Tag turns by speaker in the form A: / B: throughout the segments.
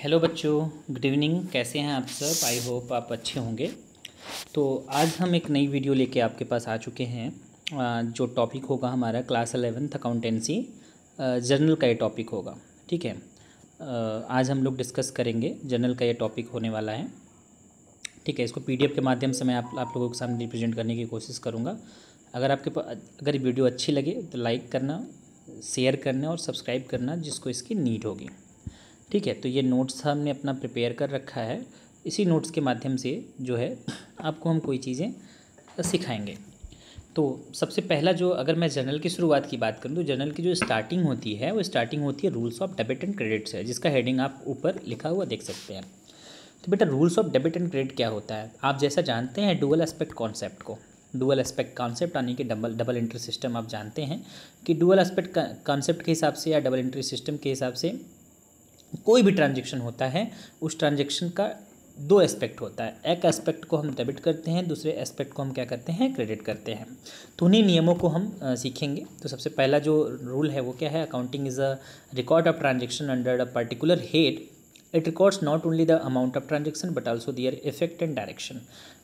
A: Hello बच्चों, good evening. कैसे हैं आप सब? आई होप आप अच्छे होंगे। तो आज हम एक नई वीडियो लेके आपके पास आ चुके हैं। जो टॉपिक होगा हमारा क्लास 11th अकाउंटेंसी जर्नल का ये टॉपिक होगा। ठीक है। आज हम लोग डिस्कस करेंगे, जर्नल का ये टॉपिक होने वाला है। ठीक है। इसको पीडीएफ के माध्यम से मैं आप लोगों के सामने रिप्रेजेंट करने की कोशिश करूँगा। अगर वीडियो अच्छी लगे तो लाइक करना, शेयर करना और सब्सक्राइब करना जिसको इसकी नीड होगी। ठीक है। तो ये नोट्स हमने अपना प्रिपेयर कर रखा है। इसी नोट्स के माध्यम से जो है आपको हम कोई चीज़ें सिखाएंगे। तो सबसे पहला जो, अगर मैं जर्नल की शुरुआत की बात करूँ तो जर्नल की जो स्टार्टिंग होती है वो स्टार्टिंग होती है rules of debit and credit से, जिसका हेडिंग आप ऊपर लिखा हुआ देख सकते हैं। तो बेटा rules of debit and credit क्या होता है? आप जैसा जानते हैं डुअल एस्पेक्ट कॉन्सेप्ट को, डुअल एस्पेक्ट कॉन्सेप्ट यानी कि डबल एंट्री सिस्टम। आप जानते हैं कि डुअल एस्पेक्ट कॉन्सेप्ट के हिसाब से या डबल एंट्री सिस्टम के हिसाब से कोई भी ट्रांजैक्शन होता है, उस ट्रांजैक्शन का दो एस्पेक्ट होता है। एक एस्पेक्ट को हम डेबिट करते हैं, दूसरे एस्पेक्ट को हम क्या करते हैं? क्रेडिट करते हैं। तो उन्हीं नियमों को हम सीखेंगे। तो सबसे पहला जो रूल है वो क्या है? Accounting is a record of transaction under a particular head. It records not only the amount of transaction but also their effect and direction.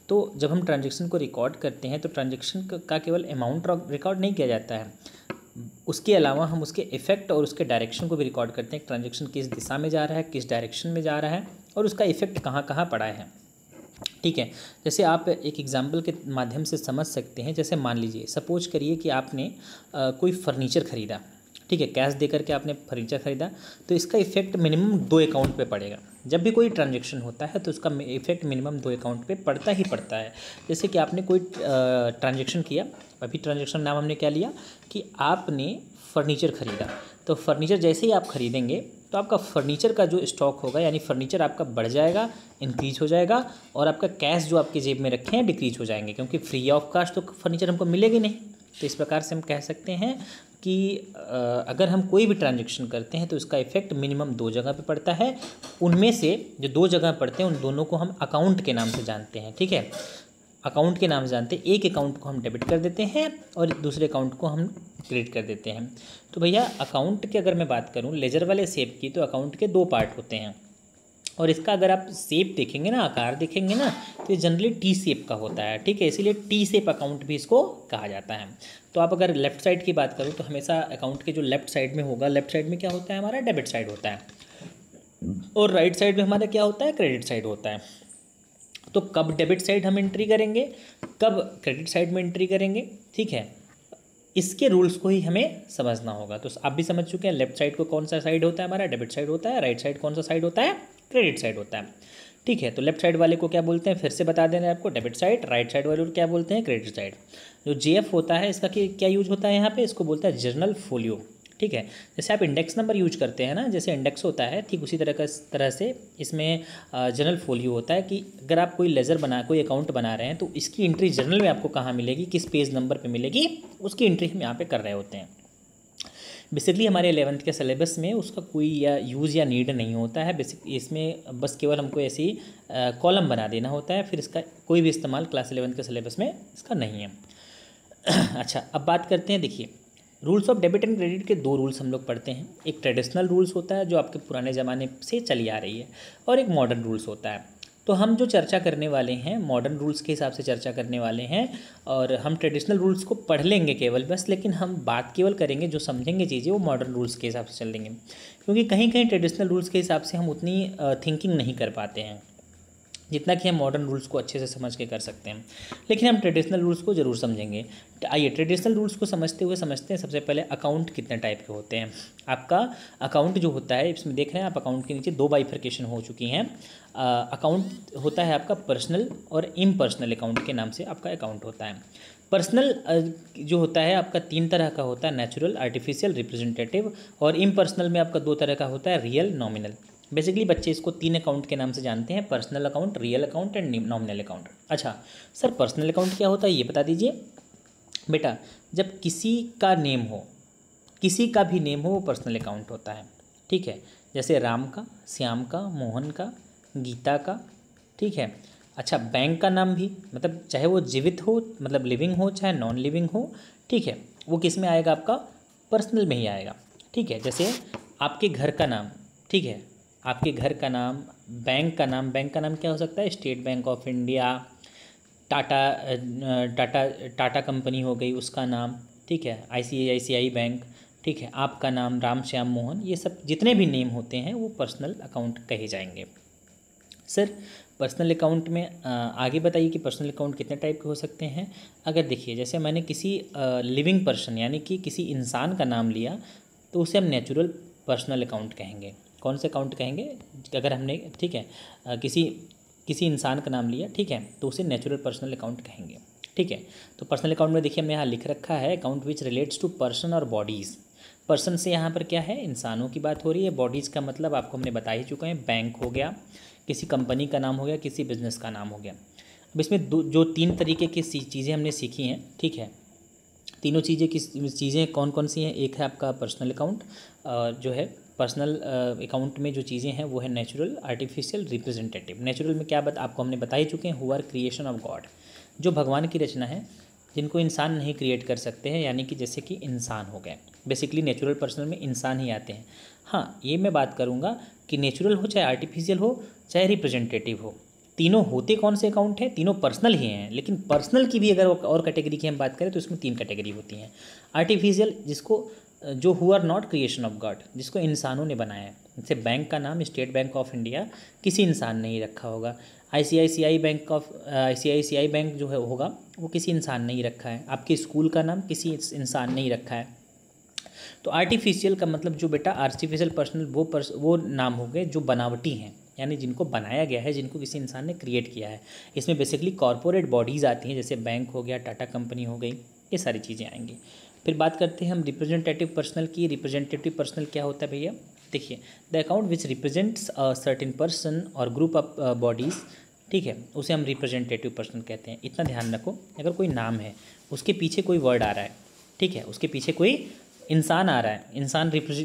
A: तो जब हम ट्रांजैक्शन को रिकॉर्ड करते हैं तो ट्रांजैक्शन का केवल अमाउंट रिकॉर्ड नहीं किया जाता है, उसके अलावा हम उसके इफ़ेक्ट और उसके डायरेक्शन को भी रिकॉर्ड करते हैं। ट्रांजैक्शन किस दिशा में जा रहा है, किस डायरेक्शन में जा रहा है और उसका इफ़ेक्ट कहाँ कहाँ पड़ा है। ठीक है। जैसे आप एक एग्जांपल के माध्यम से समझ सकते हैं। जैसे मान लीजिए, सपोज करिए कि आपने कोई फर्नीचर ख़रीदा। ठीक है। कैश दे करके आपने फर्नीचर ख़रीदा, तो इसका इफेक्ट मिनिमम 2 अकाउंट पे पड़ेगा। जब भी कोई ट्रांजैक्शन होता है तो उसका इफेक्ट मिनिमम 2 अकाउंट पे पड़ता ही पड़ता है। जैसे कि आपने कोई ट्रांजैक्शन किया, अभी ट्रांजैक्शन नाम हमने क्या लिया कि आपने फर्नीचर ख़रीदा। तो फर्नीचर जैसे ही आप ख़रीदेंगे तो आपका फर्नीचर का जो स्टॉक होगा, यानी फर्नीचर आपका बढ़ जाएगा, इंक्रीज हो जाएगा, और आपका कैश जो आपकी जेब में रखे हैं डिक्रीज हो जाएंगे, क्योंकि फ्री ऑफ कास्ट तो फर्नीचर हमको मिलेगी नहीं। तो इस प्रकार से हम कह सकते हैं कि अगर हम कोई भी ट्रांजैक्शन करते हैं तो इसका इफेक्ट मिनिमम 2 जगह पे पड़ता है। उनमें से जो 2 जगह पड़ते हैं उन दोनों को हम अकाउंट के नाम से जानते हैं। ठीक है। अकाउंट के नाम से जानते हैं। एक अकाउंट को हम डेबिट कर देते हैं और दूसरे अकाउंट को हम क्रेडिट कर देते हैं। तो भैया अकाउंट की अगर मैं बात करूं लेजर वाले शेप की, तो अकाउंट के 2 पार्ट होते हैं और इसका अगर आप शेप देखेंगे ना, आकार देखेंगे ना, तो ये जनरली टी शेप का होता है। ठीक है। इसीलिए टी शेप अकाउंट भी इसको कहा जाता है। तो आप अगर लेफ्ट साइड की बात करूँ तो हमेशा अकाउंट के जो लेफ्ट साइड में होगा, लेफ्ट साइड में क्या होता है? हमारा डेबिट साइड होता है, और राइट साइड में हमारा क्या होता है? क्रेडिट साइड होता है। तो कब डेबिट साइड हम एंट्री करेंगे, कब क्रेडिट साइड में एंट्री करेंगे, ठीक है, इसके रूल्स को ही हमें समझना होगा। तो आप भी समझ चुके हैं लेफ्ट साइड को कौन सा साइड होता है? हमारा डेबिट साइड होता है। राइट साइड कौन सा साइड होता है? क्रेडिट साइड होता है। ठीक है। तो लेफ्ट साइड वाले को क्या बोलते हैं? फिर से बता देना आपको, डेबिट साइड। राइट साइड वाले को क्या बोलते हैं? Credit side. जो जेएफ होता है इसका क्या यूज होता है यहाँ पे? इसको बोलता है जर्नल फोलियो। ठीक है। जैसे आप इंडेक्स नंबर यूज करते हैं ना, जैसे इंडेक्स होता है, ठीक उसी तरह से इसमें जर्नल फोलियो होता है कि अगर आप कोई अकाउंट बना रहे हैं तो इसकी एंट्री जर्नल में आपको कहाँ मिलेगी, किस पेज नंबर पे मिलेगी, उसकी एंट्री हम यहाँ पे कर रहे होते हैं। बेसिकली हमारे 11th के सिलेबस में उसका कोई यूज़ या नीड नहीं होता है। बेसिक इसमें बस केवल हमको ऐसे ही कॉलम बना देना होता है, फिर इसका कोई भी इस्तेमाल क्लास 11th के सिलेबस में इसका नहीं है। अच्छा, अब बात करते हैं। देखिए, rules of debit and credit के 2 रूल्स हम लोग पढ़ते हैं। एक ट्रेडिशनल रूल्स होता है जो आपके पुराने ज़माने से चली आ रही है, और एक मॉडर्न रूल्स होता है। तो हम जो चर्चा करने वाले हैं मॉडर्न रूल्स के हिसाब से चर्चा करने वाले हैं, और हम ट्रेडिशनल रूल्स को पढ़ लेंगे केवल बस, लेकिन हम बात केवल करेंगे, जो समझेंगे चीज़ें वो मॉडर्न रूल्स के हिसाब से चलेंगे, क्योंकि कहीं कहीं ट्रेडिशनल रूल्स के हिसाब से हम उतनी थिंकिंग नहीं कर पाते हैं जितना कि हम मॉडर्न रूल्स को अच्छे से समझ के कर सकते हैं। लेकिन हम ट्रेडिशनल रूल्स को ज़रूर समझेंगे। आइए ट्रेडिशनल रूल्स को समझते हैं। सबसे पहले अकाउंट कितने टाइप के होते हैं। आपका अकाउंट जो होता है, इसमें देख रहे हैं आप, अकाउंट के नीचे 2 बाइफर्केशन हो चुकी हैं। अकाउंट होता है आपका पर्सनल और इम्पर्सनल अकाउंट के नाम से आपका अकाउंट होता है। पर्सनल जो होता है आपका 3 तरह का होता है, नेचुरल, आर्टिफिशियल, रिप्रेजेंटेटिव, और इम्पर्सनल में आपका 2 तरह का होता है, रियल, नॉमिनल। बेसिकली बच्चे इसको 3 अकाउंट के नाम से जानते हैं, personal account, real account and nominal account. अच्छा सर, पर्सनल अकाउंट क्या होता है ये बता दीजिए। बेटा, जब किसी का नेम हो, किसी का भी नेम हो, वो पर्सनल अकाउंट होता है। ठीक है। जैसे राम का, श्याम का, मोहन का, गीता का। ठीक है। अच्छा, बैंक का नाम भी, मतलब चाहे वो जीवित हो, मतलब लिविंग हो, चाहे नॉन लिविंग हो, ठीक है, वो किस में आएगा? आपका पर्सनल में ही आएगा। ठीक है। जैसे आपके घर का नाम, ठीक है, आपके घर का नाम, बैंक का नाम क्या हो सकता है, state bank of India, Tata company हो गई उसका नाम, ठीक है, ICICI बैंक, ठीक है, आपका नाम राम श्याम मोहन, ये सब जितने भी नेम होते हैं वो पर्सनल अकाउंट कहे जाएंगे। सर पर्सनल अकाउंट में आगे बताइए कि पर्सनल अकाउंट कितने टाइप के हो सकते हैं। अगर देखिए जैसे मैंने किसी लिविंग पर्सन यानी कि किसी इंसान का नाम लिया तो उसे हम नेचुरल पर्सनल अकाउंट कहेंगे। कौन से अकाउंट कहेंगे, अगर हमने, ठीक है, किसी इंसान का नाम लिया, ठीक है, तो उसे नेचुरल पर्सनल अकाउंट कहेंगे, ठीक है। तो पर्सनल अकाउंट में देखिए हमने यहाँ लिख रखा है account which relates to person और बॉडीज़। पर्सन से यहाँ पर क्या है, इंसानों की बात हो रही है। बॉडीज़ का मतलब आपको हमने बता ही चुका है, बैंक हो गया, किसी कंपनी का नाम हो गया, किसी बिजनेस का नाम हो गया। अब इसमें जो 3 तरीके की चीज़ें हमने सीखी हैं, ठीक है, तीनों चीज़ें कौन कौन सी हैं। एक है आपका पर्सनल अकाउंट, जो है पर्सनल अकाउंट में जो चीज़ें हैं वो है नेचुरल, आर्टिफिशियल, रिप्रेजेंटेटिव। नेचुरल में क्या आपको हमने बता ही चुके हैं, who are creation of God, जो भगवान की रचना है जिनको इंसान नहीं क्रिएट कर सकते हैं, यानी कि जैसे कि इंसान हो गए। बेसिकली नेचुरल पर्सनल में इंसान ही आते हैं। हाँ, ये मैं बात करूँगा कि नेचुरल हो चाहे आर्टिफिशियल हो चाहे रिप्रेजेंटेटिव हो, तीनों होते कौन से अकाउंट हैं, तीनों पर्सनल ही हैं। लेकिन पर्सनल की भी अगर और कैटेगरी की हम बात करें तो इसमें 3 कैटेगरी होती हैं। आर्टिफिशियल, जिसको जो who are not creation of God, जिसको इंसानों ने बनाया है। जैसे बैंक का नाम स्टेट बैंक ऑफ इंडिया किसी इंसान ने ही रखा होगा। ICICI बैंक जो है होगा वो किसी इंसान ने ही रखा है। आपके स्कूल का नाम किसी इंसान ने ही रखा है। तो आर्टिफिशियल का मतलब जो बेटा आर्टिफिशियल पर्सनल वो नाम हो गए जो बनावटी हैं, यानी जिनको बनाया गया है, जिनको किसी इंसान ने क्रिएट किया है। इसमें बेसिकली कॉरपोरेट बॉडीज़ आती हैं, जैसे बैंक हो गया, टाटा कंपनी हो गई, ये सारी चीज़ें आएंगी। फिर बात करते हैं हम रिप्रेजेंटेटिव पर्सनल की। रिप्रेजेंटेटिव पर्सनल क्या होता है भैया, देखिए, the account which represents a certain person और ग्रुप ऑफ बॉडीज़, ठीक है, उसे हम रिप्रेजेंटेटिव पर्सनल कहते हैं। इतना ध्यान रखो, अगर कोई नाम है उसके पीछे कोई वर्ड आ रहा है, ठीक है, उसके पीछे कोई इंसान आ रहा है,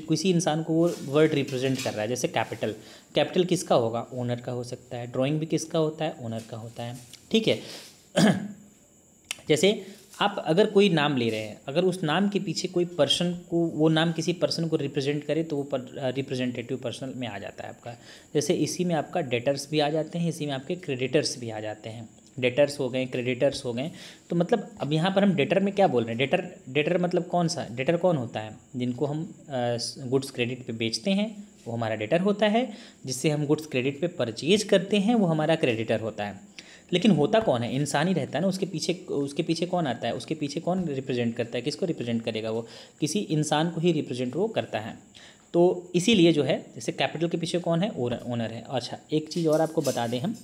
A: किसी इंसान को वो वर्ड रिप्रेजेंट कर रहा है। जैसे कैपिटल किसका होगा, ओनर का हो सकता है। ड्राइंग भी किसका होता है, ओनर का होता है, ठीक है। जैसे आप अगर कोई नाम ले रहे हैं, अगर उस नाम के पीछे कोई पर्सन को, वो नाम किसी पर्सन को रिप्रेजेंट करे तो वो रिप्रेजेंटेटिव पर्सनल में आ जाता है आपका। जैसे इसी में आपका डेटर्स भी आ जाते हैं, इसी में आपके क्रेडिटर्स भी आ जाते हैं। डेटर्स हो गए, क्रेडिटर्स हो गए। तो मतलब अब यहाँ पर हम डेटर में क्या बोल रहे हैं, डेटर मतलब कौन सा, डेटर कौन होता है, जिनको हम गुड्स क्रेडिट पे बेचते हैं वो हमारा डेटर होता है। जिससे हम गुड्स क्रेडिट पे परचेज करते हैं वो हमारा क्रेडिटर होता है। लेकिन होता कौन है, इंसान ही रहता है ना। उसके पीछे कौन आता है, उसके पीछे कौन रिप्रेजेंट करता है, किसको रिप्रेजेंट करेगा, वो किसी इंसान को ही रिप्रेजेंट वो करता है। तो इसीलिए जो है, जैसे कैपिटल के पीछे कौन है, ओनर है। अच्छा, एक चीज़ और आपको बता दें हम,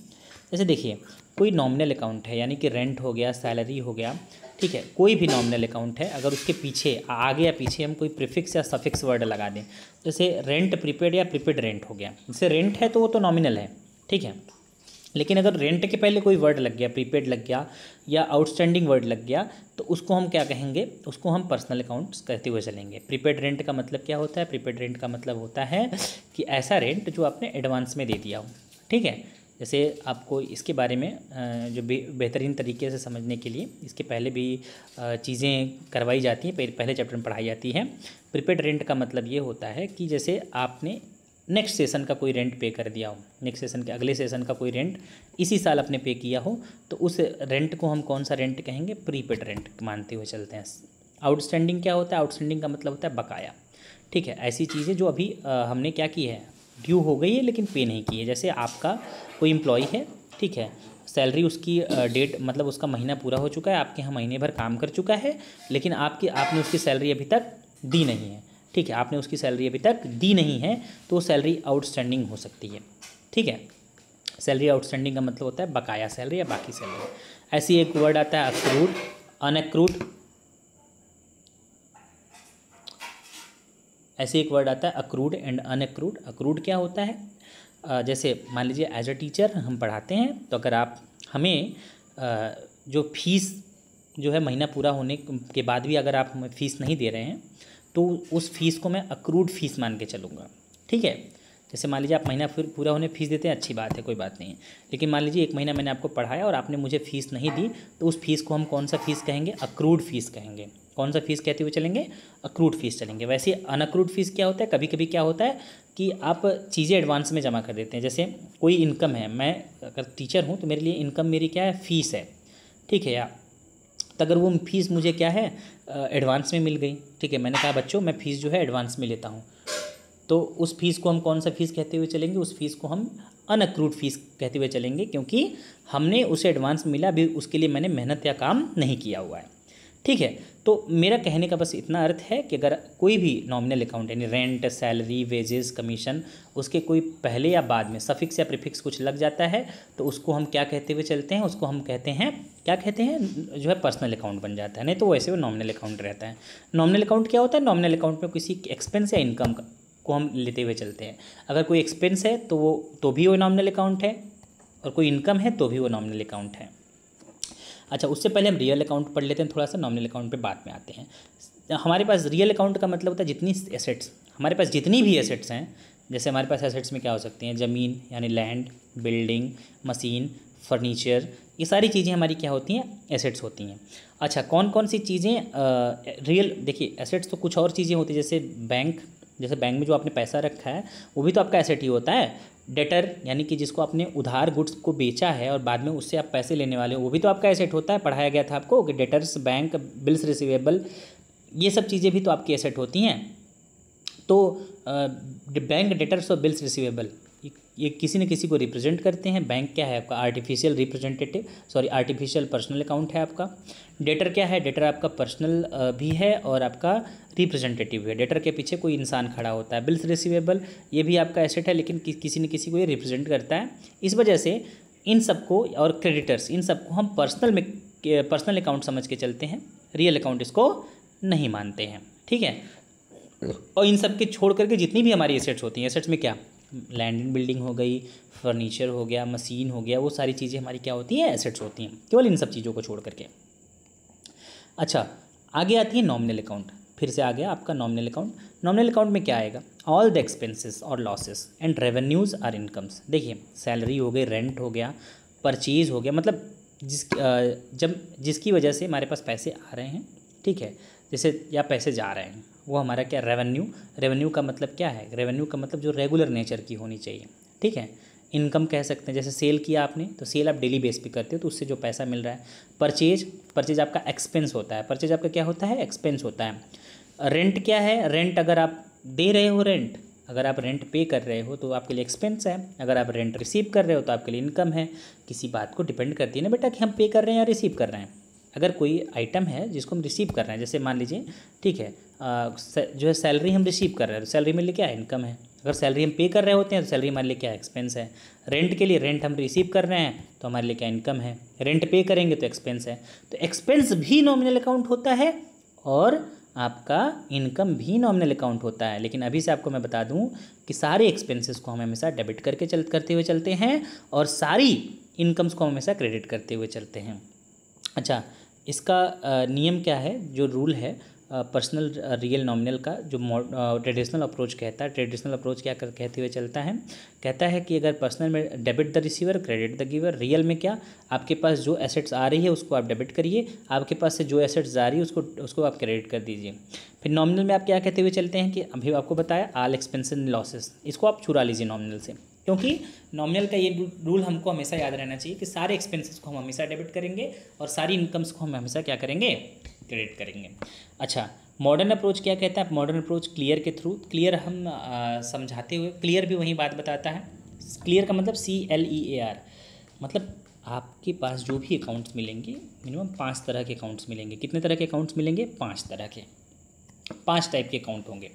A: जैसे देखिए कोई नॉमिनल अकाउंट है, यानी कि रेंट हो गया, सैलरी हो गया, ठीक है, कोई भी नॉमिनल अकाउंट है, अगर उसके पीछे आगे या पीछे हम कोई प्रीफिक्स या सफिक्स वर्ड लगा दें, जैसे रेंट प्रीपेड या प्रीपेड रेंट हो गया। जैसे रेंट है तो वो तो नॉमिनल है, ठीक है, लेकिन अगर रेंट के पहले कोई वर्ड लग गया, प्रीपेड लग गया या आउटस्टैंडिंग वर्ड लग गया, तो उसको हम क्या कहेंगे, उसको हम पर्सनल अकाउंट्स कहते हुए चलेंगे। प्रीपेड रेंट का मतलब क्या होता है, प्रीपेड रेंट का मतलब होता है कि ऐसा रेंट जो आपने एडवांस में दे दिया हो, ठीक है। जैसे आपको इसके बारे में जो बेहतरीन तरीके से समझने के लिए इसके पहले भी चीज़ें करवाई जाती हैं, पहले चैप्टर में पढ़ाई जाती हैं। प्रीपेड रेंट का मतलब ये होता है कि जैसे आपने नेक्स्ट सेशन का कोई रेंट पे कर दिया हो, नेक्स्ट सेशन के अगले सेशन का कोई रेंट इसी साल आपने पे किया हो, तो उस रेंट को हम कौन सा रेंट कहेंगे, प्रीपेड रेंट मानते हुए चलते हैं। आउटस्टैंडिंग क्या होता है, आउटस्टैंडिंग का मतलब होता है बकाया, ठीक है। ऐसी चीज़ें जो अभी हमने क्या की है, ड्यू हो गई है लेकिन पे नहीं की है। जैसे आपका कोई एम्प्लॉय है, ठीक है, सैलरी उसकी डेट मतलब उसका महीना पूरा हो चुका है, आपके यहाँ महीने भर काम कर चुका है, लेकिन आपने उसकी सैलरी अभी तक दी नहीं है, ठीक है, आपने उसकी सैलरी अभी तक दी नहीं है, तो सैलरी आउटस्टैंडिंग हो सकती है, ठीक है। सैलरी आउटस्टैंडिंग का मतलब होता है बकाया सैलरी या बाकी सैलरी। ऐसी एक वर्ड आता है अक्रूड, अनअक्रूड। ऐसे एक वर्ड आता है अक्रूड एंड अनअक्रूड। अक्रूड क्या होता है, जैसे मान लीजिए एज अ टीचर हम पढ़ाते हैं, तो अगर आप हमें जो फीस जो है महीना पूरा होने के बाद भी अगर आप हमें फ़ीस नहीं दे रहे हैं, तो उस फीस को मैं अक्रूड फीस मान के चलूँगा, ठीक है। जैसे मान लीजिए आप महीना फिर पूरा होने फीस देते हैं, अच्छी बात है, कोई बात नहीं है। लेकिन मान लीजिए 1 महीना मैंने आपको पढ़ाया और आपने मुझे फ़ीस नहीं दी, तो उस फीस को हम कौन सा फ़ीस कहेंगे, अक्रूड फीस कहेंगे। कौन सा फीस कहते हुए चलेंगे? अक्रूड फीस चलेंगे। वैसे अनअक्रूड फीस क्या होता है? कभी कभी क्या होता है कि आप चीज़ें एडवांस में जमा कर देते हैं। जैसे कोई इनकम है, मैं अगर टीचर हूँ तो मेरे लिए इनकम मेरी क्या है? फीस है, ठीक है। या तो अगर वो फीस मुझे क्या है एडवांस में मिल गई, ठीक है, मैंने कहा बच्चों मैं फ़ीस जो है एडवांस में लेता हूँ, तो उस फीस को हम कौन सा फीस कहते हुए चलेंगे? उस फीस को हम अनअक्रूड फीस कहते हुए चलेंगे, क्योंकि हमने उसे एडवांस मिला, अभी उसके लिए मैंने मेहनत या काम नहीं किया हुआ है, ठीक है। तो मेरा कहने का बस इतना अर्थ है कि अगर कोई भी नॉमिनल अकाउंट यानी रेंट, सैलरी, वेजेस, कमीशन, उसके कोई पहले या बाद में सफिक्स या प्रीफिक्स कुछ लग जाता है तो उसको हम क्या कहते हुए चलते हैं? उसको हम कहते हैं, क्या कहते हैं, जो है पर्सनल अकाउंट बन जाता है, नहीं तो वैसे वो नॉमिनल अकाउंट रहता है। नॉमिनल अकाउंट क्या होता है? नॉमिनल अकाउंट में किसी एक्सपेंस या इनकम को हम लेते हुए चलते हैं। अगर कोई एक्सपेंस है तो भी वो नॉमिनल अकाउंट है, और कोई इनकम है तो भी वो नॉमिनल अकाउंट है। अच्छा, उससे पहले हम रियल अकाउंट पढ़ लेते हैं थोड़ा सा, नॉमिनल अकाउंट पे बाद में आते हैं। हमारे पास रियल अकाउंट का मतलब होता है जितनी एसेट्स, हमारे पास जितनी भी एसेट्स हैं, जैसे हमारे पास एसेट्स में क्या हो सकती हैं? ज़मीन यानी लैंड, बिल्डिंग, मशीन, फर्नीचर, ये सारी चीज़ें हमारी क्या होती हैं? एसेट्स होती हैं। अच्छा, कौन कौन सी चीज़ें रियल? देखिए एसेट्स तो कुछ और चीज़ें होती हैं, जैसे बैंक, जैसे बैंक में जो आपने पैसा रखा है वो भी तो आपका एसेट ही होता है। डेटर यानी कि जिसको आपने उधार गुड्स को बेचा है और बाद में उससे आप पैसे लेने वाले हो, वो भी तो आपका एसेट होता है। पढ़ाया गया था आपको कि डेटर्स, बैंक, बिल्स रिसीवेबल, ये सब चीज़ें भी तो आपकी एसेट होती हैं। तो बैंक, डेटर्स और बिल्स रिसीवेबल ये किसी न किसी को रिप्रेजेंट करते हैं। बैंक क्या है आपका? Artificial representative, sorry artificial personal account है आपका। डेटर क्या है? डेटर आपका पर्सनल भी है और आपका रिप्रेजेंटेटिव है। डेटर के पीछे कोई इंसान खड़ा होता है। बिल्स रिसीवेबल ये भी आपका एसेट है, लेकिन किसी न किसी को ये रिप्रेजेंट करता है। इस वजह से इन सबको, और क्रेडिटर्स, इन सबको हम पर्सनल अकाउंट समझ के चलते हैं। रियल अकाउंट इसको नहीं मानते हैं, ठीक है। और इन सब के छोड़ करके जितनी भी हमारी एसेट्स होती हैं, एसेट्स में क्या? लैंड एंड बिल्डिंग हो गई, फर्नीचर हो गया, मशीन हो गया, वो सारी चीज़ें हमारी क्या होती हैं? एसेट्स होती हैं, केवल इन सब चीज़ों को छोड़ करके। अच्छा, आगे आती है नॉमिनल अकाउंट। फिर से आ गया आपका नॉमिनल अकाउंट। नॉमिनल अकाउंट में क्या आएगा? ऑल द एक्सपेंसेस और losses and revenues or incomes. देखिए सैलरी हो गई, रेंट हो गया, परचेज हो गया, मतलब जिसकी वजह से हमारे पास पैसे आ रहे हैं, ठीक है, जैसे या पैसे जा रहे हैं, वो हमारा क्या? रेवेन्यू। रेवेन्यू का मतलब क्या है? रेवेन्यू का मतलब जो रेगुलर नेचर की होनी चाहिए, ठीक है। इनकम कह सकते हैं, जैसे सेल किया आपने तो सेल आप डेली बेस पे करते हो तो उससे जो पैसा मिल रहा है। परचेज आपका एक्सपेंस होता है। परचेज आपका क्या होता है? एक्सपेंस होता है। रेंट क्या है? रेंट अगर आप दे रहे हो, रेंट अगर आप रेंट पे कर रहे हो तो आपके लिए एक्सपेंस है। अगर आप रेंट रिसीव कर रहे हो तो आपके लिए इनकम है। किसी बात को डिपेंड करती है ना बेटा कि हम पे कर रहे हैं या रिसीव कर रहे हैं। अगर कोई आइटम है जिसको हम रिसीव कर रहे हैं, जैसे मान लीजिए, ठीक है, जो है सैलरी हम रिसीव कर रहे हैं तो सैलरी मेरे लिए क्या है? इनकम है। अगर सैलरी हम पे कर रहे होते हैं तो सैलरी हमारे लिए क्या है? एक्सपेंस है। रेंट के लिए, रेंट हम रिसीव कर रहे हैं तो हमारे लिए क्या? इनकम है। रेंट पे करेंगे तो एक्सपेंस है। तो एक्सपेंस भी नॉमिनल अकाउंट होता है और आपका इनकम भी नॉमिनल अकाउंट होता है। लेकिन अभी से आपको मैं बता दूं कि सारे एक्सपेंसेस को हम हमेशा डेबिट करते हुए चलते हैं और सारी इनकम्स को हम हमेशा क्रेडिट करते हुए चलते हैं। अच्छा, इसका नियम क्या है? जो रूल है पर्सनल रियल नॉमिनल का, जो ट्रेडिशनल अप्रोच कहता है, ट्रेडिशनल अप्रोच क्या कहते हुए चलता है? कहता है कि अगर पर्सनल में debit the receiver, credit the giver. Real में क्या? आपके पास जो एसेट्स आ रही है उसको आप डेबिट करिए, आपके पास से जो एसेट्स जा रही है उसको आप क्रेडिट कर दीजिए। फिर नॉमिनल में आप क्या कहते हुए चलते हैं कि अभी आपको बताया ऑल एक्सपेंसेस एंड लॉसेस, इसको आप चुरा लीजिए नॉमिनल से, क्योंकि नॉमिनल का ये रूल हमको हमेशा याद रहना चाहिए कि सारे एक्सपेंसेस को हम हमेशा डेबिट करेंगे और सारी इनकम्स को हम हमेशा क्या करेंगे? क्रेडिट करेंगे। अच्छा, मॉडर्न अप्रोच क्या कहता है? मॉडर्न अप्रोच क्लियर के थ्रू, क्लियर हम समझाते हुए, क्लियर भी वही बात बताता है। क्लियर का मतलब CLEAR, मतलब आपके पास जो भी अकाउंट्स मिलेंगे मिनिमम 5 तरह के अकाउंट्स मिलेंगे। कितने तरह के अकाउंट्स मिलेंगे? 5 तरह के, 5 टाइप के अकाउंट होंगे।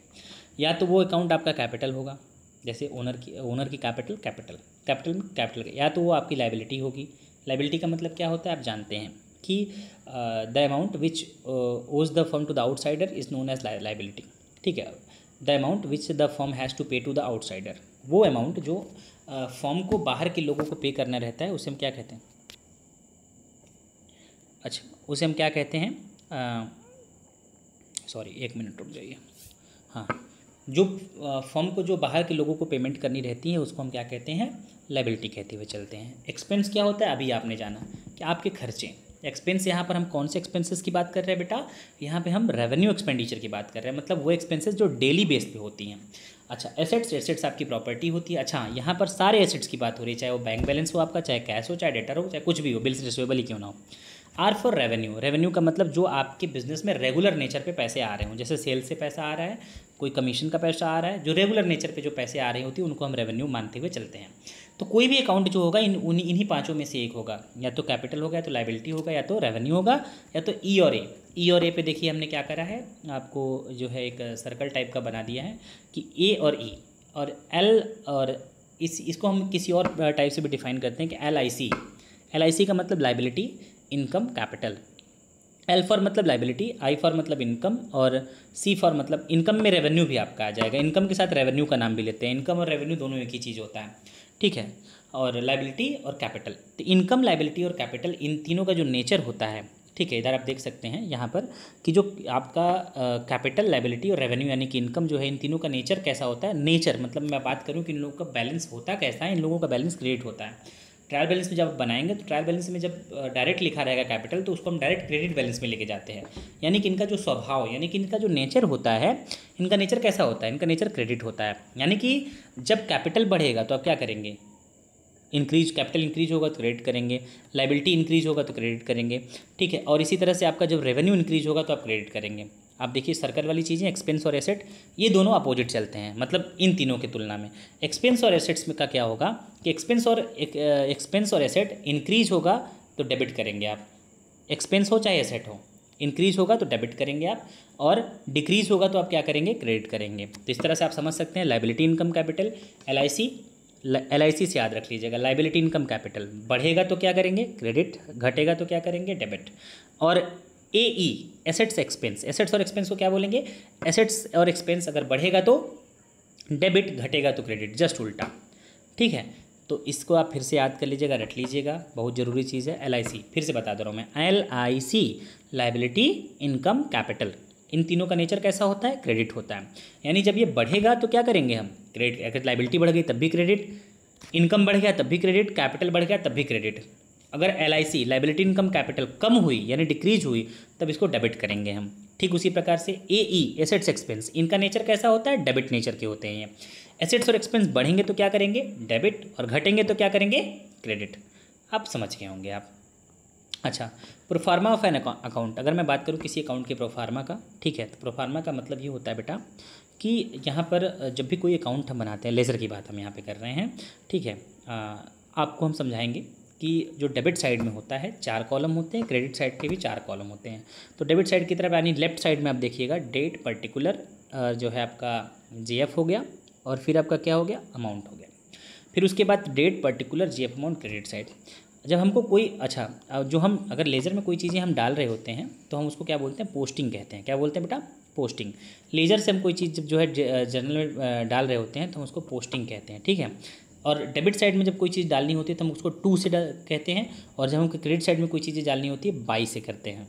A: या तो वो अकाउंट आपका कैपिटल होगा, जैसे ओनर की कैपिटल, या तो वो आपकी लाइबिलिटी होगी। लाइबिलिटी का मतलब क्या होता है? आप जानते हैं कि the amount which owes the firm to the outsider is known as liability, ठीक है। The amount which the firm has to pay to the outsider, वो अमाउंट जो फर्म को बाहर के लोगों को पे करना रहता है उसे हम क्या कहते हैं? अच्छा, उसे हम क्या कहते हैं? सॉरी, 1 मिनट रुक जाइए। हाँ, जो फर्म को जो बाहर के लोगों को पेमेंट करनी रहती है उसको हम क्या कहते हैं? लाइबिलिटी कहते हुए चलते हैं। एक्सपेंस क्या होता है? अभी आपने जाना कि आपके खर्चे, एक्सपेंस यहाँ पर हम कौन से एक्सपेंसेस की बात कर रहे हैं बेटा, यहाँ पे हम रेवेन्यू एक्सपेंडिचर की बात कर रहे हैं, मतलब वो एक्सपेंसेस जो डेली बेस पे होती हैं। अच्छा, एसेट्स आपकी प्रॉपर्टी होती है। अच्छा, यहाँ पर सारे एसेट्स की बात हो रही है, चाहे वो बैंक बैलेंस हो आपका, चाहे कैश हो, चाहे डेटर हो, चाहे कुछ भी हो, बिल्स रिसीवेबल ही क्यों ना हो। आर फॉर रेवेन्यू, रेवेन्यू का मतलब जो आपके बिजनेस में रेगुलर नेचर पे पैसे आ रहे हों, जैसे सेल से पैसा आ रहा है, कोई कमीशन का पैसा आ रहा है, जो रेगुलर नेचर पे जो पैसे आ रही होती है उनको हम रेवेन्यू मानते हुए चलते हैं। तो कोई भी अकाउंट जो होगा इन्हीं पांचों में से एक होगा, या तो कैपिटल होगा, या तो लाइबिलिटी होगा, या तो रेवेन्यू होगा, या तो ई और ए। ई और ए पे देखिए हमने क्या करा है, आपको जो है एक सर्कल टाइप का बना दिया है कि ए और ई और एल, और इसको हम किसी और टाइप से भी डिफाइन करते हैं कि LIC का मतलब liability, income, capital. L for मतलब लाइबिलिटी, I फॉर मतलब इनकम, और C फॉर मतलब इनकम में रेवेन्यू भी आपका आ जाएगा। इनकम के साथ रेवेन्यू का नाम भी लेते हैं, इनकम और रेवेन्यू दोनों एक ही चीज़ होता है, ठीक है। और लाइबिलिटी और कैपिटल, तो इनकम, लाइबिलिटी और कैपिटल, इन तीनों का जो नेचर होता है, ठीक है, इधर आप देख सकते हैं यहाँ पर कि जो आपका कैपिटल, लाइबिलिटी और रेवेन्यू यानी कि इनकम जो है, इन तीनों का नेचर कैसा होता है। नेचर मतलब मैं बात करूँ कि इन लोगों का बैलेंस होता कैसा है, इन लोगों का बैलेंस क्रिएट होता है। ट्रायल बैलेंस में जब आप बनाएंगे तो ट्रायल बैलेंस में जब डायरेक्ट लिखा रहेगा कैपिटल, तो उसको हम डायरेक्ट क्रेडिट बैलेंस में लेके जाते हैं। यानी कि इनका जो स्वभाव, यानी कि इनका जो नेचर होता है, इनका नेचर कैसा होता है, इनका नेचर क्रेडिट होता है। यानी कि जब कैपिटल बढ़ेगा तो आप क्या करेंगे, कैपिटल इंक्रीज होगा तो क्रेडिट करेंगे, लाइबिलिटी इंक्रीज होगा तो क्रेडिट करेंगे, ठीक है। और इसी तरह से आपका जब रेवेन्यू इंक्रीज होगा तो आप क्रेडिट करेंगे। आप देखिए सर्कल वाली चीज़ें, एक्सपेंस और एसेट, ये दोनों अपोजिट चलते हैं, मतलब इन तीनों की तुलना में। एक्सपेंस और एसेट्स में का क्या होगा कि एक्सपेंस और एसेट इंक्रीज होगा तो डेबिट करेंगे आप, एक्सपेंस हो चाहे एसेट हो, इंक्रीज होगा तो डेबिट करेंगे आप, और डिक्रीज होगा तो आप क्या करेंगे, क्रेडिट करेंगे। तो इस तरह से आप समझ सकते हैं लाइबिलिटी, इनकम, कैपिटल। LIC से याद रख लीजिएगा, लाइबिलिटी, इनकम, कैपिटल। बढ़ेगा तो क्या करेंगे, क्रेडिट, घटेगा तो क्या करेंगे, डेबिट। और AE, एसेट्स, एक्सपेंस, एसेट्स और एक्सपेंस को क्या बोलेंगे, एसेट्स और एक्सपेंस अगर बढ़ेगा तो डेबिट, घटेगा तो क्रेडिट, जस्ट उल्टा, ठीक है। तो इसको आप फिर से याद कर लीजिएगा, रट लीजिएगा, बहुत ज़रूरी चीज़ है। LIC फिर से बता दे रहा हूँ मैं, LIC, लाइबिलिटी, इनकम, कैपिटल, इन तीनों का नेचर कैसा होता है, क्रेडिट होता है। यानी जब ये बढ़ेगा तो क्या करेंगे हम, क्रेडिट। अगर लाइबिलिटी बढ़ गई तब भी क्रेडिट, इनकम बढ़ गया तब भी क्रेडिट, कैपिटल बढ़ गया तब भी क्रेडिट। अगर LIC, लाइबिलिटी, इनकम, कैपिटल कम हुई यानी डिक्रीज हुई तब इसको डेबिट करेंगे हम। ठीक उसी प्रकार से AE, एसेट्स, एक्सपेंस, इनका नेचर कैसा होता है, डेबिट नेचर के होते हैं ये। एसेट्स और एक्सपेंस बढ़ेंगे तो क्या करेंगे, डेबिट, और घटेंगे तो क्या करेंगे, क्रेडिट। आप समझ गए होंगे आप। अच्छा, प्रोफार्मा ऑफ एन अकाउंट, अगर मैं बात करूँ किसी अकाउंट के प्रोफार्मा का, ठीक है, तो प्रोफार्मा का मतलब ये होता है बेटा कि यहाँ पर जब भी कोई अकाउंट हम बनाते हैं, लेज़र की बात हम यहाँ पे कर रहे हैं, ठीक है। आपको हम समझाएंगे कि जो डेबिट साइड में होता है 4 कॉलम होते हैं, क्रेडिट साइड के भी 4 कॉलम होते हैं। तो डेबिट साइड की तरफ यानी लेफ्ट साइड में आप देखिएगा, डेट, पर्टिकुलर, जो है आपका GF हो गया, और फिर आपका क्या हो गया, अमाउंट हो गया। फिर उसके बाद date, particular, GF, amount, credit side. जब हमको कोई, अच्छा, जो हम अगर लेज़र में कोई चीज़ें हम डाल रहे होते हैं तो हम उसको क्या बोलते हैं, पोस्टिंग कहते हैं। क्या बोलते हैं बेटा, पोस्टिंग। लेज़र से हम कोई चीज़ जो है जर्नल में डाल रहे होते हैं तो हम उसको पोस्टिंग कहते हैं, ठीक है। और डेबिट साइड में जब कोई चीज़ डालनी होती है तो हम उसको टू से कहते हैं, और जब हम क्रेडिट साइड में कोई चीज़ें डालनी होती है बाई से करते हैं।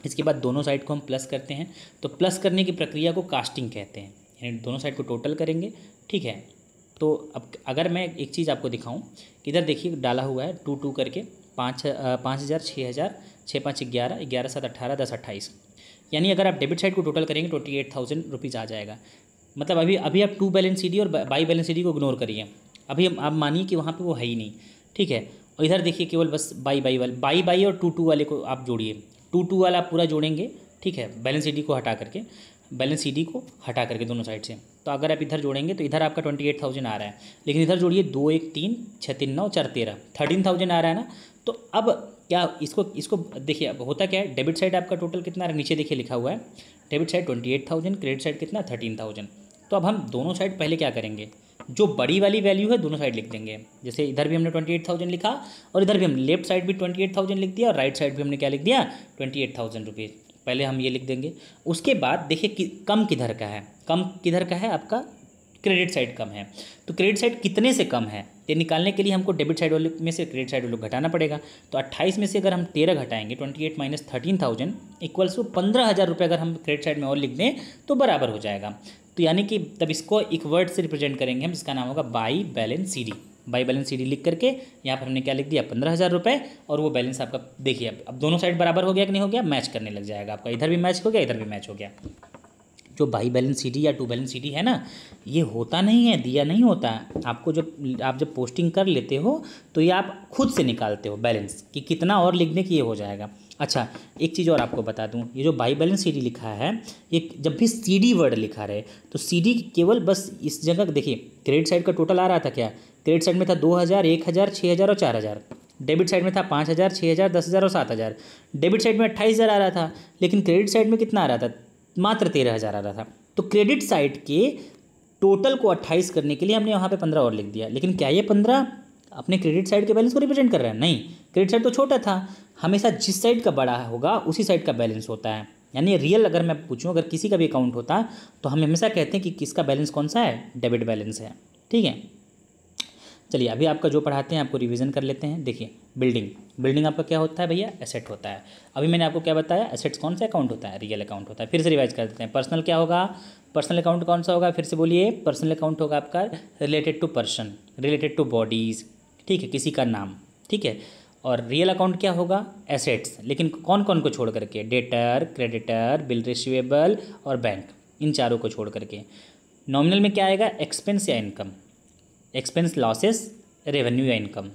A: इसके बाद दोनों साइड को हम प्लस करते हैं, तो प्लस करने की प्रक्रिया को कास्टिंग कहते हैं, यानी दोनों साइड को टोटल करेंगे, ठीक है। तो अब अगर मैं एक चीज़ आपको दिखाऊं, इधर देखिए डाला हुआ है 2 करके 5,000, 6,000, 6 5 11, 11 7 18, 10 28, यानी अगर आप डेबिट साइड को टोटल करेंगे 28,000 रुपीज़ आ जाएगा। मतलब अभी आप टू बैलेंस CD और बाई बैलेंस CD को इग्नोर करिए, अभी आप मानिए कि वहाँ पे वो है ही नहीं, ठीक है। और इधर देखिए केवल बस बाई और 2 वाले को आप जोड़िए, 2 वाला आप पूरा जोड़ेंगे, ठीक है, बैलेंस CD को हटा करके दोनों साइड से। तो अगर आप इधर जोड़ेंगे तो इधर आपका 28,000 आ रहा है, लेकिन इधर जोड़िए 2 1 3 6 3 9 4 13, 13,000 आ रहा है ना। तो अब क्या इसको देखिए, अब होता क्या है, डेबिट साइड आपका टोटल कितना आ रहा है, नीचे देखिए लिखा हुआ है, डेबिट साइड 28,000, क्रेडिट साइड कितना, 13,000। तो अब हम दोनों साइड पहले क्या करेंगे, जो बड़ी वाली वैल्यू है दोनों साइड लिख देंगे। जैसे इधर भी हमने 28,000 लिखा, और इधर भी हम लेफ्ट साइड भी 28,000 लिख दिया, और राइट साइड भी हमने क्या लिख दिया, 28,000 रुपीज़। पहले हम ये लिख देंगे। उसके बाद देखिए कि कम किधर का है, आपका क्रेडिट साइड कम है। तो क्रेडिट साइड कितने से कम है ये निकालने के लिए हमको डेबिट साइड वाले में से क्रेडिट साइड वाले को घटाना पड़ेगा। तो 28 में से अगर हम 13 घटाएंगे, 28 माइनस 13,000 इक्वल्स टू 15,000 रुपये अगर हम क्रेडिट साइड में और लिख दें तो बराबर हो जाएगा। तो यानी कि तब इसको एक वर्ड से रिप्रेजेंट करेंगे हम, जिसका नाम होगा by balance CD। By balance CD लिख करके यहाँ पर हमने क्या लिख दिया 15,000 रुपये, और वो बैलेंस आपका देखिए अब दोनों साइड बराबर हो गया कि नहीं हो गया, मैच करने लग जाएगा आपका, इधर भी मैच हो गया इधर भी मैच हो गया। जो बाई बैलेंस CD या टू बैलेंस CD है ना, ये होता नहीं है, दिया नहीं होता है आपको। आप जब पोस्टिंग कर लेते हो तो ये आप खुद से निकालते हो बैलेंस कि कितना और लिखने की ये हो जाएगा। अच्छा, एक चीज़ और आपको बता दूं, ये जो बाई बैलेंस CD लिखा है, ये जब भी CD वर्ड लिखा रहे तो CD केवल बस इस जगह देखिए, क्रेडिट साइड का टोटल आ रहा था क्या, क्रेडिट साइड में था 2,000, 1,000, 6,000 और 4,000। डेबिट साइड में था 5,000, 6,000, 10,000 और 7,000। डेबिट साइड में 28,000 आ रहा था, लेकिन क्रेडिट साइड में कितना आ रहा था, मात्र 13,000 आ रहा था। तो क्रेडिट साइड के टोटल को 28 करने के लिए हमने यहाँ पे 15 और लिख दिया। लेकिन क्या ये 15 अपने क्रेडिट साइड के बैलेंस को रिप्रेजेंट कर रहा है? नहीं, क्रेडिट साइड तो छोटा था। हमेशा जिस साइड का बड़ा होगा उसी साइड का बैलेंस होता है। यानी रियल अगर मैं पूछूं, अगर किसी का भी अकाउंट होता तो हम हमेशा कहते हैं कि किसका बैलेंस कौन सा है, डेबिट बैलेंस है। ठीक है, चलिए अभी आपका जो पढ़ाते हैं आपको रिवीजन कर लेते हैं। देखिए बिल्डिंग आपका क्या होता है भैया, एसेट होता है। अभी मैंने आपको क्या बताया, एसेट्स कौन सा अकाउंट होता है, रियल अकाउंट होता है। फिर से रिवाइज कर देते हैं, पर्सनल क्या होगा, पर्सनल अकाउंट कौन सा होगा, फिर से बोलिए, पर्सनल अकाउंट होगा आपका related to person, related to bodies, ठीक है, किसी का नाम, ठीक है। और रियल अकाउंट क्या होगा, एसेट्स, लेकिन कौन कौन को छोड़ करके, डेटर, क्रेडिटर, बिल रिसीवेबल और बैंक, इन चारों को छोड़ करके। नॉमिनल में क्या आएगा, एक्सपेंस या इनकम, एक्सपेंस, लॉसेस, रेवेन्यू या इनकम,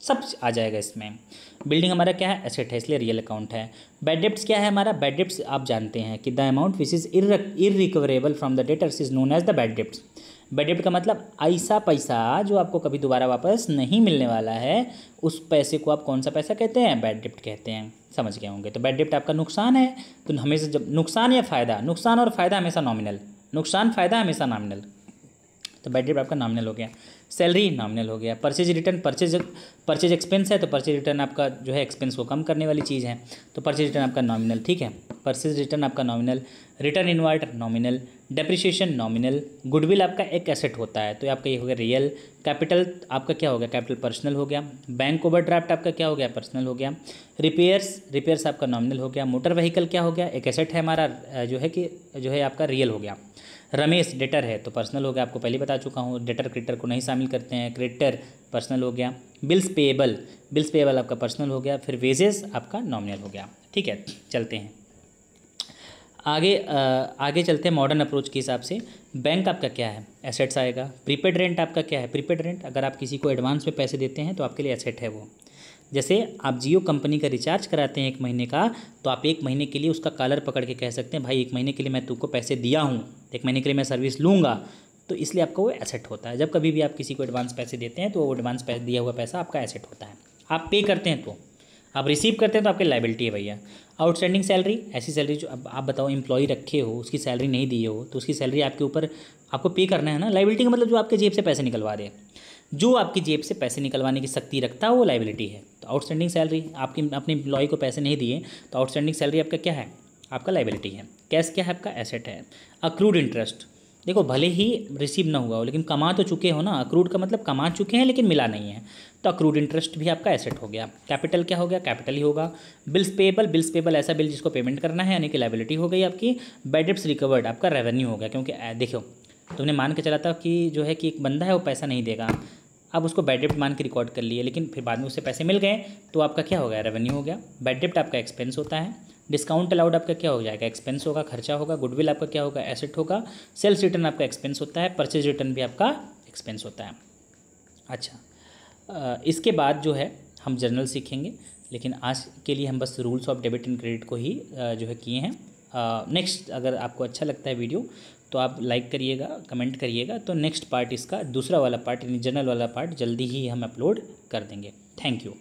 A: सब आ जाएगा इसमें। बिल्डिंग हमारा क्या है, एसेट है, इसलिए रियल अकाउंट है। बैड डेब्ट्स क्या है हमारा, बैड डेब्ट्स आप जानते हैं कि the amount which is irrecoverable from the debtors is known as the bad debts. Bad डेब्ट का मतलब ऐसा पैसा जो आपको कभी दोबारा वापस नहीं मिलने वाला है, उस पैसे को आप कौन सा पैसा कहते हैं, बैड डेब्ट कहते हैं। समझ गए होंगे। तो बैड डेब्ट आपका नुकसान है, तो हमेशा जब नुकसान या फ़ायदा, नुकसान और फ़ायदा हमेशा नॉमिनल, नुकसान फ़ायदा हमेशा नॉमिनल, तो बैड डेब्ट आपका नॉमिनल हो गया। सैलरी नॉमिनल हो गया। परचेज रिटर्न, परचेज एक्सपेंस है तो परचेज रिटर्न आपका जो है एक्सपेंस को कम करने वाली चीज़ है, तो परचेज रिटर्न आपका नॉमिनल, ठीक है। परचेज रिटर्न आपका nominal, return inward nominal, depreciation nominal, goodwill आपका एक एसेट होता है तो आपका ये हो गया रियल। कैपिटल आपका क्या हो गया, कैपिटल पर्सनल हो गया। बैंक ओवरड्राफ्ट आपका क्या हो गया, पर्सनल हो गया। रिपेयर्स आपका नॉमिनल हो गया। मोटर व्हीकल क्या हो गया, एक एसेट है हमारा, जो है आपका रियल हो गया। रमेश डेटर है तो पर्सनल हो गया, आपको पहले बता चुका हूँ, डेटर क्रेडिटर को नहीं शामिल करते हैं। क्रेडिटर पर्सनल हो गया। बिल्स पेएबल आपका पर्सनल हो गया। फिर वेजेस आपका नॉमिनल हो गया, ठीक है। चलते हैं आगे चलते हैं मॉडर्न अप्रोच के हिसाब से। बैंक आपका क्या है, एसेट्स आएगा। प्रीपेड रेंट आपका क्या है, प्रीपेड रेंट अगर आप किसी को एडवांस में पैसे देते हैं तो आपके लिए एसेट है वो। जैसे आप जियो कंपनी का रिचार्ज कराते हैं 1 महीने का, तो आप 1 महीने के लिए उसका कॉलर पकड़ के कह सकते हैं भाई 1 महीने के लिए मैं तुमको पैसे दिया हूँ, 1 महीने के लिए मैं सर्विस लूँगा, तो इसलिए आपका वो एसेट होता है। जब कभी भी आप किसी को एडवांस पैसे देते हैं तो वो एडवांस पैसे दिया हुआ पैसा आपका एसेट होता है। आप पे करते हैं तो, आप रिसीव करते हैं तो आपकी लाइबिलिटी है भैया। आउटस्टैंडिंग सैलरी, ऐसी सैलरी जो अब आप बताओ एम्प्लॉय रखे हो, उसकी सैलरी नहीं दी हो तो उसकी सैलरी आपके ऊपर आपको पे करना है ना। लाइबिलिटी का मतलब जो आपके जेब से पैसे निकलवा दे, जो आपकी जेब से पैसे निकलवाने की शक्ति रखता है वो लाइबिलिटी है। तो आउटस्टैंडिंग सैलरी, आपकी अपने एम्प्लॉय को पैसे नहीं दिए तो आउटस्टैंडिंग सैलरी आपका क्या है, आपका लाइबिलिटी है। कैश क्या है, आपका एसेट है। अक्रूड इंटरेस्ट, देखो भले ही रिसीव ना हुआ हो लेकिन कमा तो चुके हो ना, अक्रूड का मतलब कमा चुके हैं लेकिन मिला नहीं है, तो अक्रूड इंटरेस्ट भी आपका एसेट हो गया। कैपिटल क्या हो गया, कैपिटल ही होगा। बिल्स पेएबल ऐसा बिल जिसको पेमेंट करना है, यानी कि लाइबिलिटी हो गई आपकी। बैड डेब्ट्स रिकवर्ड आपका रेवेन्यू हो गया, क्योंकि देखो तुमने मान के चला था कि जो है कि एक बंदा है वो पैसा नहीं देगा, अब उसको बैड डेब्ट मान के रिकॉर्ड कर लिए, लेकिन फिर बाद में उससे पैसे मिल गए तो आपका क्या हो गया, रेवेन्यू हो गया। बैड डेब्ट आपका एक्सपेंस होता है। डिस्काउंट अलाउड आपका क्या हो जाएगा, एक्सपेंस होगा, खर्चा होगा। गुडविल आपका क्या होगा, एसेट होगा। सेल्स रिटर्न आपका एक्सपेंस होता है। परचेज रिटर्न भी आपका एक्सपेंस होता है। अच्छा, इसके बाद जो है हम जर्नल सीखेंगे, लेकिन आज के लिए हम बस rules of debit and credit को ही जो है किए हैं। नेक्स्ट अगर आपको अच्छा लगता है वीडियो तो आप लाइक करिएगा, कमेंट करिएगा, तो नेक्स्ट पार्ट इसका दूसरा वाला पार्ट यानी जर्नल वाला पार्ट जल्दी ही हम अपलोड कर देंगे। Thank you.